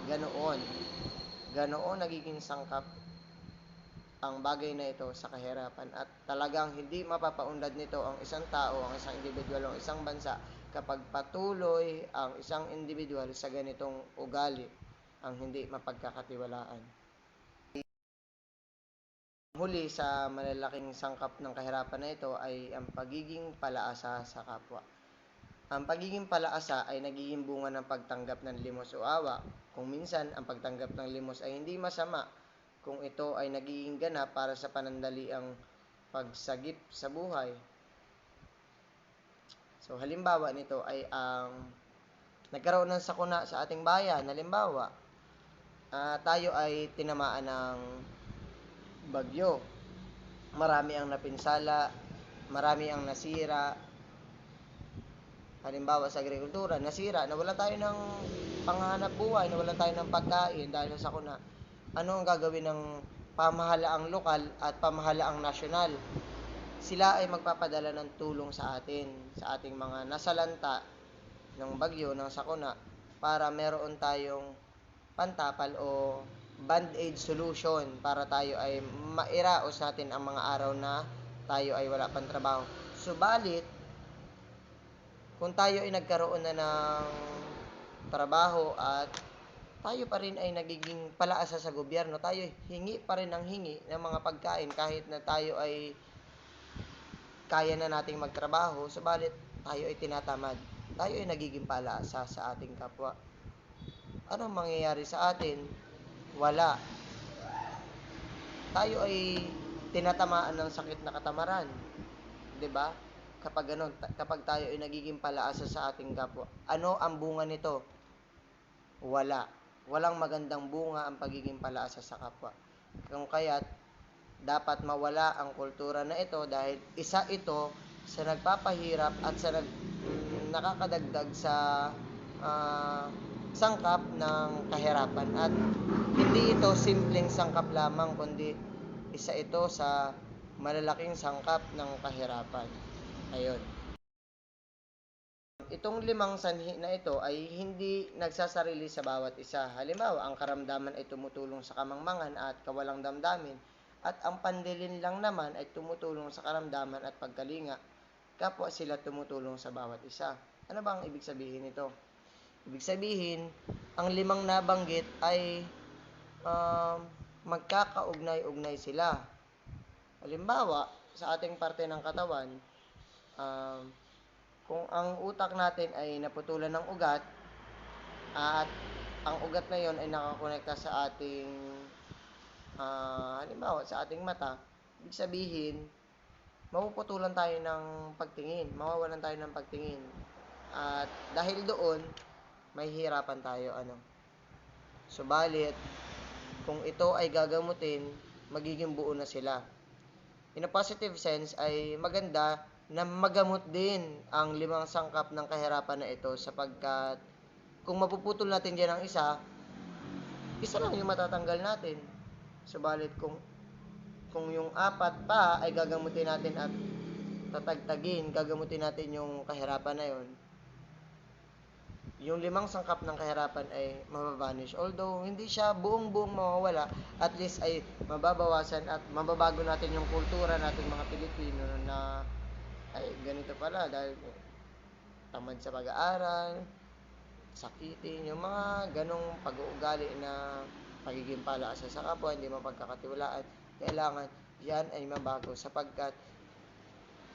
ganoon nagiging sangkap ang bagay na ito sa kahirapan. At talagang hindi mapapaunlad nito ang isang tao, ang isang individual, ang isang bansa kapag patuloy ang isang individual sa ganitong ugali, ang hindi mapagkakatiwalaan. Huli sa malalaking sangkap ng kahirapan na ito ay ang pagiging palaasa sa kapwa. Ang pagiging palaasa ay nagiging bunga ng pagtanggap ng limos o awa. Kung minsan, ang pagtanggap ng limos ay hindi masama kung ito ay nagiging ganap para sa panandaliang pagsagip sa buhay. So, halimbawa nito ay ang nagkaroon ng sakuna sa ating bayan. Halimbawa, tayo ay tinamaan ng bagyo. Marami ang napinsala, marami ang nasira. Halimbawa sa agrikultura, nasira, nawalan tayo ng panghanap buhay, nawalan tayo ng pagkain dahil sa sakuna. Ano ang gagawin ng pamahalaang lokal at pamahalaang nasyonal? Sila ay magpapadala ng tulong sa atin, sa ating mga nasalanta ng bagyo, ng sakuna, para meron tayong pantapal o band-aid solution para tayo ay mairaos natin ang mga araw na tayo ay wala pang trabaho. Subalit, kung tayo ay nagkaroon na ng trabaho at tayo pa rin ay nagiging palaasa sa gobyerno, tayo hingi pa rin ng hingi ng mga pagkain kahit na tayo ay kaya na nating magtrabaho, subalit tayo ay tinatamad. Tayo ay nagiging palaasa sa ating kapwa. Anong mangyayari sa atin? Wala. Tayo ay tinatamaan ng sakit na katamaran. 'Di ba? Kapag tayo ay nagiging palaasa sa ating kapwa, ano ang bunga nito? Wala. Walang magandang bunga ang pagiging palaasa sa kapwa. Kung kaya't dapat mawala ang kultura na ito dahil isa ito sa nagpapahirap at sa nakakadagdag sa sangkap ng kahirapan. At hindi ito simpleng sangkap lamang, kundi isa ito sa malalaking sangkap ng kahirapan. Ayun. Itong 5 sanhi na ito ay hindi nagsasarili sa bawat isa. Halimbawa, ang karamdaman ay tumutulong sa kamangmangan at kawalang damdamin, at ang pandilin lang naman ay tumutulong sa karamdaman at pagkalinga. Kapwa sila tumutulong sa bawat isa. Ano ba ang ibig sabihin nito? Ibig sabihin, ang 5 nabanggit ay magkakaugnay-ugnay sila. Halimbawa, sa ating parte ng katawan, kung ang utak natin ay naputulan ng ugat at ang ugat na yon ay nakakonekta sa ating halimbawa sa ating mata, ibig sabihin mapuputulan tayo ng pagtingin, mawawalan tayo ng pagtingin, at dahil doon may hirapan tayo subalit kung ito ay gagamutin, magiging buo na sila. In a positive sense ay maganda na magamot din ang 5 sangkap ng kahirapan na ito, sapagkat kung mapuputol natin diyan ang isa lang yung matatanggal natin. Subalit kung yung 4 pa ay gagamutin natin at tatagtagin, gagamutin natin yung kahirapan na yon, yung 5 sangkap ng kahirapan ay mababanish. Although hindi siya buong-buong mawawala, at least ay mababawasan at mababago natin yung kultura nating mga Pilipino na ay ganito pala dahil tamad sa pag-aaral, sakitin, yung mga ganong pag-uugali na pagiging palaasa sa kapwa, hindi mapagkakatiwalaan. Kailangan yan ay mabago, sapagkat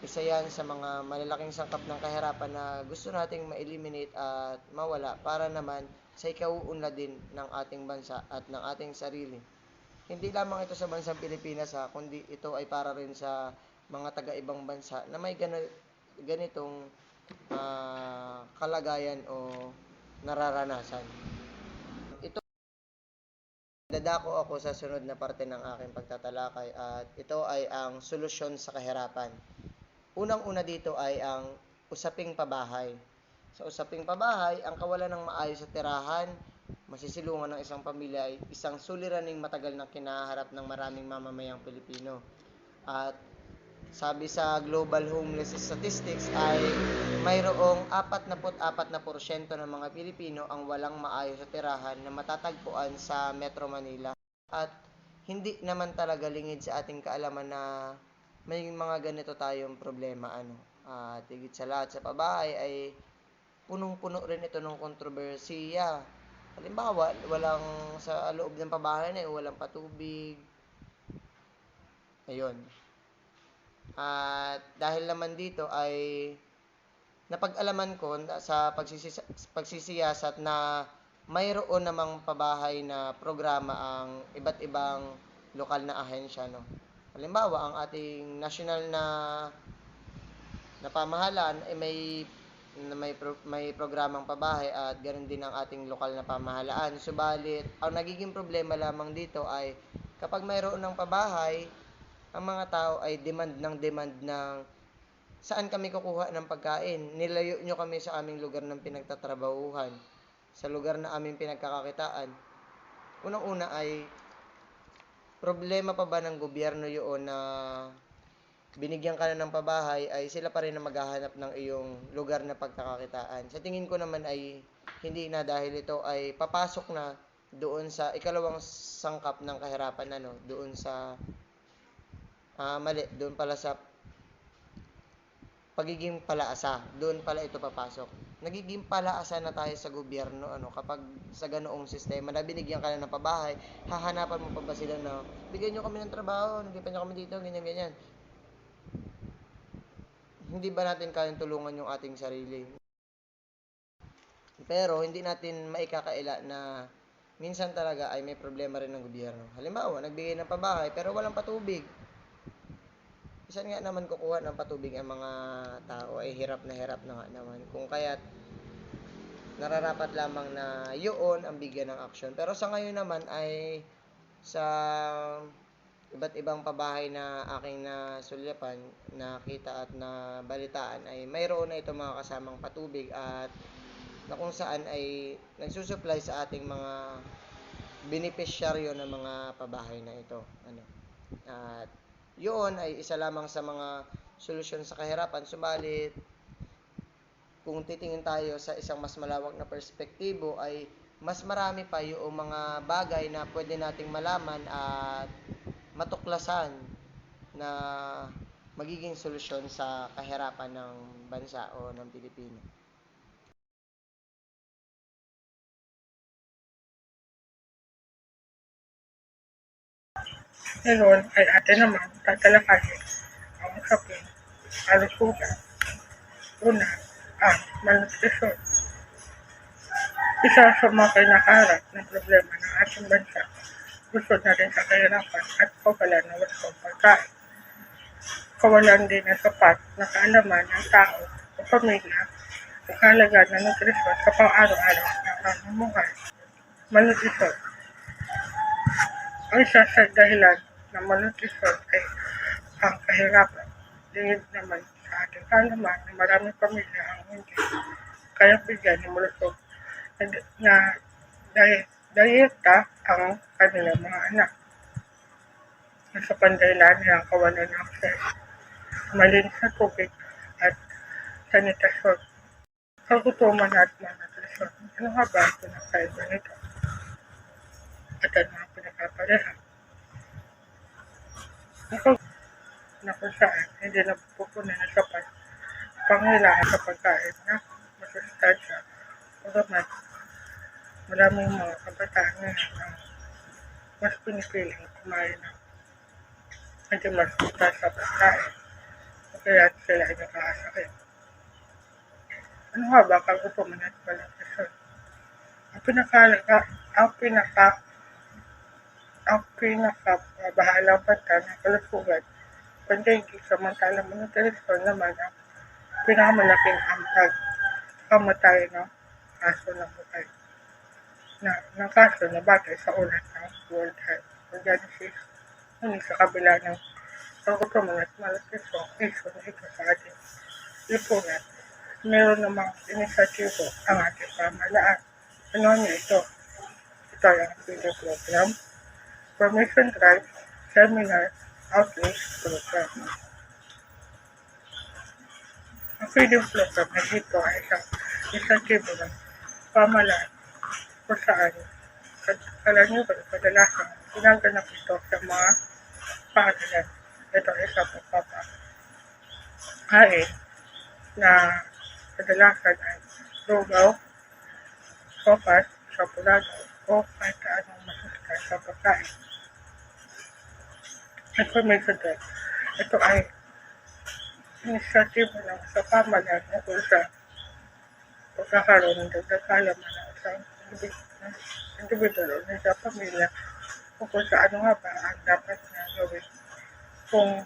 isa yan sa mga malalaking sangkap ng kahirapan na gusto nating ma-eliminate at mawala para naman sa ikauunlad din ng ating bansa at ng ating sarili. Hindi lamang ito sa bansang Pilipinas kundi ito ay para rin sa mga taga-ibang bansa na may ganitong kalagayan o nararanasan. Dadako ako sa sunod na parte ng aking pagtatalakay, at ito ay ang solusyon sa kahirapan. Unang-una dito ay ang usaping pabahay. Sa usaping pabahay, ang kawalan ng maayos na tirahan, masisilungan ng isang pamilya ay isang suliraning matagal na kinaharap ng maraming mamamayang Pilipino. At sabi sa Global Homeless Statistics ay mayroong 44% ng mga Pilipino ang walang maayos sa tirahan na matatagpuan sa Metro Manila. At hindi naman talaga lingid sa ating kaalaman na may mga ganito tayong problema. At higit sa lahat sa pabahay ay punong-puno rin ito ng kontrobersiya. Halimbawa, walang sa loob ng pabahay na walang patubig. Ayun. At dahil naman dito ay napag-alaman ko sa pagsisiyasat na mayroon namang pabahay na programa ang iba't ibang lokal na ahensya, no. Halimbawa, ang ating national na pamahalaan ay may programang pabahay at ganoon din ang ating lokal na pamahalaan. Subalit, ang nagiging problema lamang dito ay kapag mayroon ng pabahay, ang mga tao ay demand ng saan kami kukuha ng pagkain. Nilayo nyo kami sa aming lugar ng pinagtatrabahuhan, sa lugar na aming pinagkakakitaan. Unang-una ay problema pa ba ng gobyerno yun na binigyan ka na ng pabahay ay sila pa rin na maghahanap ng iyong lugar na pagkakakitaan. Sa tingin ko naman ay hindi na, dahil ito ay papasok na doon sa ikalawang sangkap ng kahirapan, doon sa doon pala sa pagiging palaasa. Doon pala ito papasok. Nagiging palaasa na tayo sa gobyerno kapag sa ganoong sistema na binigyan ka na ng pabahay, hahanapan mo pa ba sila na bigyan nyo kami ng trabaho, nagbipan nyo kami dito, ganyan. Hindi ba natin kayang tulungan yung ating sarili? Pero hindi natin maikakaila na minsan talaga ay may problema rin ng gobyerno. Halimbawa, nagbigay ng pabahay pero walang patubig. Saan nga naman kukuha ng patubig ang mga tao? Ay hirap na nga naman. Kung kaya't nararapat lamang na yun ang bigyan ng aksyon. Pero sa ngayon naman ay sa iba't ibang pabahay na aking nasulyapan, nakita at nabalitaan ay mayroon na ito mga kasamang patubig at na kung saan ay nagsusupply sa ating mga benepisyaryo ng mga pabahay na ito. At yun ay isa lamang sa mga solusyon sa kahirapan. Subalit, kung titingin tayo sa isang mas malawak na perspektibo ay mas marami pa yung mga bagay na pwede nating malaman at matuklasan na magiging solusyon sa kahirapan ng bansa o ng Pilipino. Ngayon ay atin naman tatalakayin ang usapin kalusugan. Una, ang malnutrisyon. Isa sa mga kinakaharap ng problema ng ating bansa, gusto na rin sa kahirapan at kawalan ng wastong pagkain. Kawalan din ng sapat na kaalaman ng tao o pamilya ang kahalaga ng nutrisyon sa pang-araw-araw na pamumuhay. Malnutrisyon. Ang isa sa dahilan ng malnutrisyon ay ang kahirapan. Dingid naman sa ating kaalaman na maraming pamilya ang hindi kaya bigyan ng malusog na dayeta ang kanilang mga anak. Sa pandahilan ng kawalan ng akses, malinis na tubig at sanitasyon, kagutuman at malnutrisyon. Ano nga ba ang pinakaiba nito? At ano ang pinakapareha? Na kung saan hindi napupunan ng sapat pangailangan sa pagkain na masustansya o gamot. Maraming mga kabataan ngayon ang mas pinipiling kumain ng hindi masustansya sa pagkain o kaya sila ay nakakasakit. Ano nga ba kagutuman at malnutrisyon? Ang pinakabahalang banta ng kalusugan, pandaigdig, samantalang malnutrisyon naman ang pinakamalaking ambag sa kamatayan ng kaso ng buhay. Ng kaso na batay sa ulat ng World Health Organization. Ngunit sa kabila ng kagutuman at malnutrisyon, issue na ito sa ating lipunan, meron namang inisyatibo ang ating pamahalaan. Ano niya ito? Ito ay ang feeding program, information drive, seminar, outreach program. Ang feeding program na dito ay isang tipo ng pamalaan kung saan kalaniwan kadalasan ginaganap ito sa mga paaralan. Ito ay isang pagpapahain na kadalasan ay lugaw, sopas, sapulado, o kahit anong masuskay sa pagkain. Information drive. Ito ay inisyatibo ng sa pamalaan na kung sa pagkakaroon ng dagdag kaalaman ng isang individual o sa pamilya kung sa ano nga ba ang dapat na gawin kung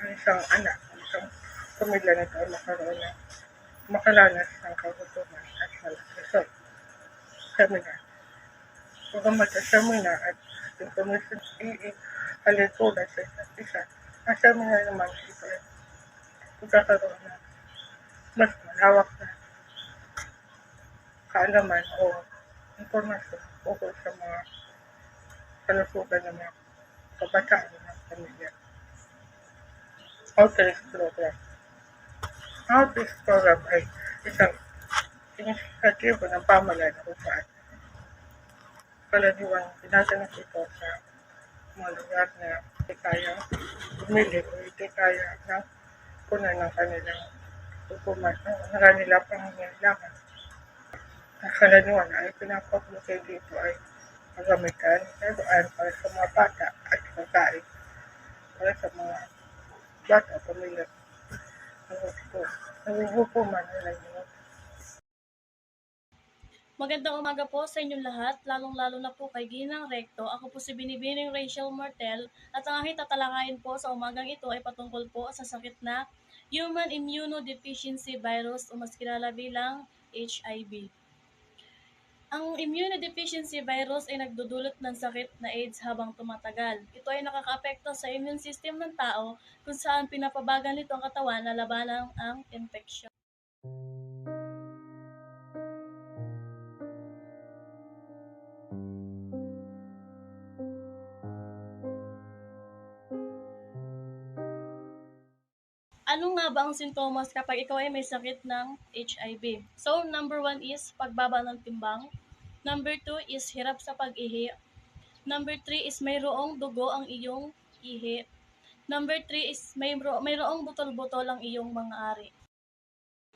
ang isang anak, ang isang pamilya nito ay makaranas ng kagutuman at malasasot. Seminar. Pagamat sa seminar at information ialitunan sa isa't isa, ang seminar naman ito ay pagkakaroon ng mas malawak na kaalaman o impormasyon ukol sa mga kalusugan ng mga kabataan ng pamilya. Outreach program. Outreach program ay isang inisyatibo ng pamahalaan kung saan kalaniwang ginaganap ito sa mga lugar na hindi kaya bumili o hindi kaya ng punan ng kanilang hukuman o ng kanilang pangangailangan. Ang kalaniwan ay pinapabukay dito ay magamitan, laruan para sa mga bata at pagkain para sa mga bata, pamilya, nanghuhukuman o nangyayari. Magandang umaga po sa inyong lahat, lalong-lalo na po kay Ginang Recto. Ako po si Binibining Rachel Martel at ang aking tatalakayin po sa umagang ito ay patungkol po sa sakit na Human Immunodeficiency Virus o mas kilala bilang HIV. Ang immunodeficiency virus ay nagdudulot ng sakit na AIDS habang tumatagal. Ito ay nakakaapekto sa immune system ng tao kung saan pinapabagal nito ang katawan na labanan ang infeksyon. Ano nga ba ang sintomas kapag ikaw ay may sakit ng HIV? So, number 1 is pagbaba ng timbang. Number 2 is hirap sa pag-ihi. Number 3 is mayroong dugo ang iyong ihi. Number 3 is mayroong butol-butol ang iyong mga ari.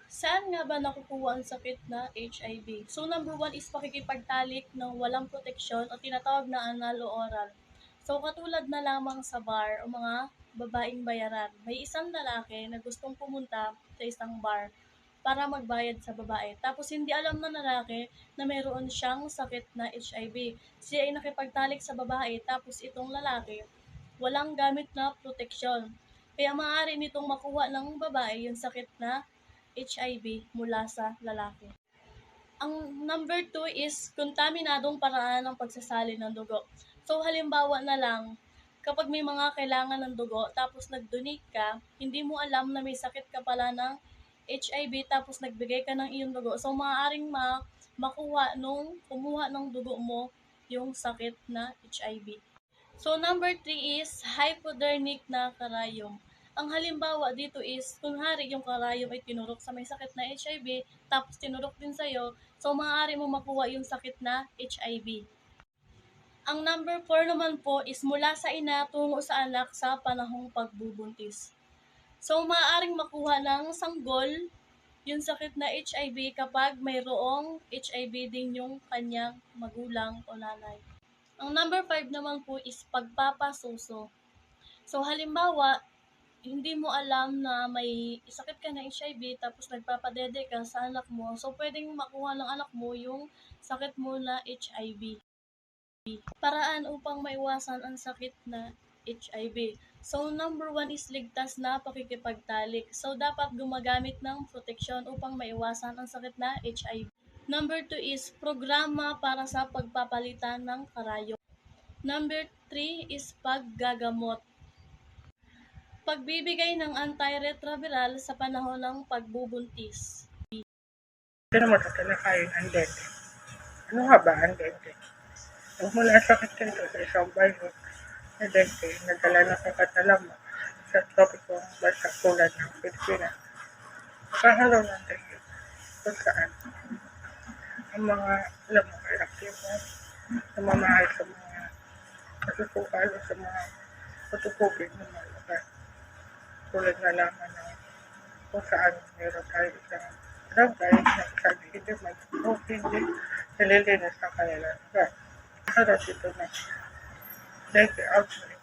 Saan nga ba nakukuha ang sakit na HIV? So, number 1 is pakikipagtalik ng walang proteksyon o tinatawag na anal o oral. So, katulad na lamang sa bar o mga babaeng bayaran. May isang lalaki na gustong pumunta sa isang bar para magbayad sa babae. Tapos hindi alam ng lalaki na mayroon siyang sakit na HIV. Siya ay nakipagtalik sa babae tapos itong lalaki walang gamit na proteksyon. Kaya maaari nitong makuha ng babae yung sakit na HIV mula sa lalaki. Ang number 2 is kontaminadong paraan ng pagsasali ng dugo. So halimbawa na lang, kapag may mga kailangan ng dugo tapos nag-donate ka, hindi mo alam na may sakit ka pala ng HIV tapos nagbigay ka ng iyong dugo. So maaaring kumuha ng dugo mo yung sakit na HIV. So number 3 is hypodermic na karayom. Ang halimbawa dito is, kunwari yung karayom ay tinurok sa may sakit na HIV, tapos tinurok din sa'yo, so maaari mo makuha yung sakit na HIV. Ang number 4 naman po is mula sa ina tungo sa anak sa panahong pagbubuntis. So maaaring makuha ng sanggol yung sakit na HIV kapag mayroong HIV din yung kanyang magulang o nanay. Ang number 5 naman po is pagpapasuso. So halimbawa, hindi mo alam na may sakit ka na HIV tapos nagpapadede ka sa anak mo, so pwedeng makuha ng anak mo yung sakit mo na HIV. Paraan upang maiwasan ang sakit na HIV. So number 1 is ligtas na pakikipagtalik. So dapat gumagamit ng proteksyon upang maiwasan ang sakit na HIV. Number 2 is programa para sa pagpapalitan ng karayom. Number 3 is paggagamot. Pagbibigay ng antiretroviral sa panahon ng pagbubuntis. Ito naman tatalakayin ang dente. Ano nga ba ang dente? Mula sa sakit dito sa isang virus na dengue, nadala na sa katalama sa tropikong bansa tulad ng Pilipinas. Nakahalo ng dengue kung saan ang mga lamang ay aktibo namamahay sa mga kasusukal o sa mga patutubig ng mga lugar. Tulad na naman ng kung saan meron tayo isang barangay na isang hindi man o hindi nililinis ng kanilang lugar. Nakaroon dito na dengue outbreak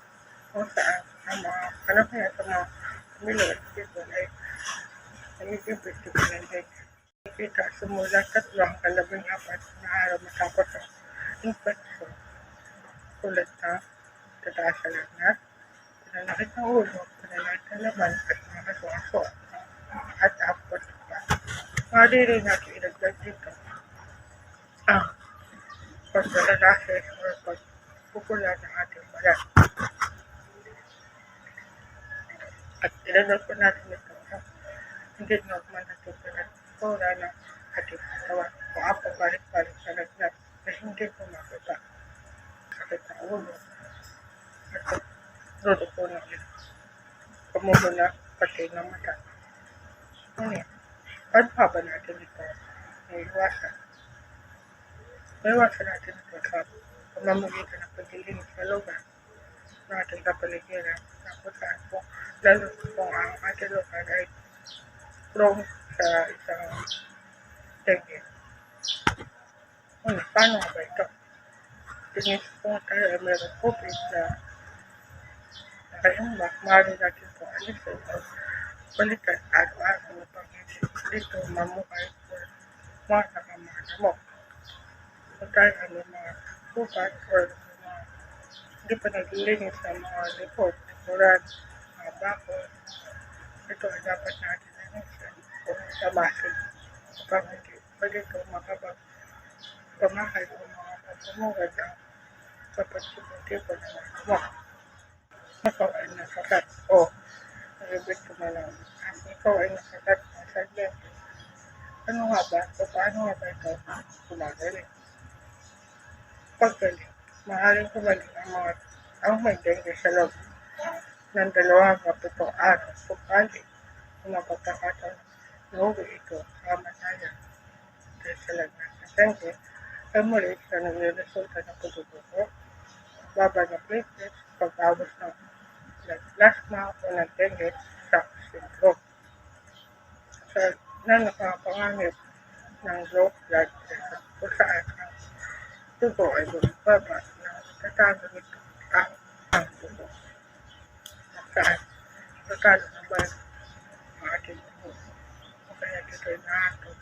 kung saan ang mga kalamayan sa mga pamilya dito ay nagiging biktima ng dengue. Kita simula 3 hanggang 14 na araw matapos ang infeksyon tulad ng tataas sa lagnat, pananakit ng ulo, pananakit ng laman at mga aso-aso at apot pa. Maaari rin natin ilagdag dito ang paglalalases o pagpupula ng ating balat. At ilalagay po natin ito sa hindi normal na temperatura ng ating katawan o ang pagbalik-balik sa lagnat na hindi pumakita. Sakit ng ulo at dulo po ng pamumula pati ng mata. Ngunit, paano pa ba natin ito naiiwasan? Naiiwasan natin ito sa pamamagitan ng paglilinis sa lugar ng ating kapaligiran na kung saan po lalo kung ang ating lugar ay prone sa isang dengue. Ngunit, paano ba ito? Tingin po tayo ay meron COVID na nakaimbak, maaari natin po alisin o balikan araw-araw upang hindi dito mamuhay o mga nakamana mo. Kung tayo ano mga sukat o mga hindi pa naglilinis ng mga report, likuran, mga bakod, ito ay dapat natin linisin o samasin upang hindi pwede ito makapag-pamahay o mga pagpumugad ang kapag-tipo ng mga gamot. Ikaw ay nasakit o nalibit ko na lang. Ikaw ay nasakit ng sagyente. Ano nga ba o paano nga ba ito gumagaling? Paggaling, maaaring gumaling ang may dengue sa loob ng 2 hanggang 7 araw. Pagkali, kung mapagkakataon, nauwi ito sa kamatayan dahil sa lagnat ng dengue, ay muli siya nagre-resulta ng pagdudugo, baba ng platelets, pag-awas ng plasma o ng dengue shock syndrome. Na nakapanganib ng low blood pressure kung saan ang dugo ay bumababa na tatago nito ang dugo. Saan tatalo na ba ang ating dugo? O kaya dito ay nahatod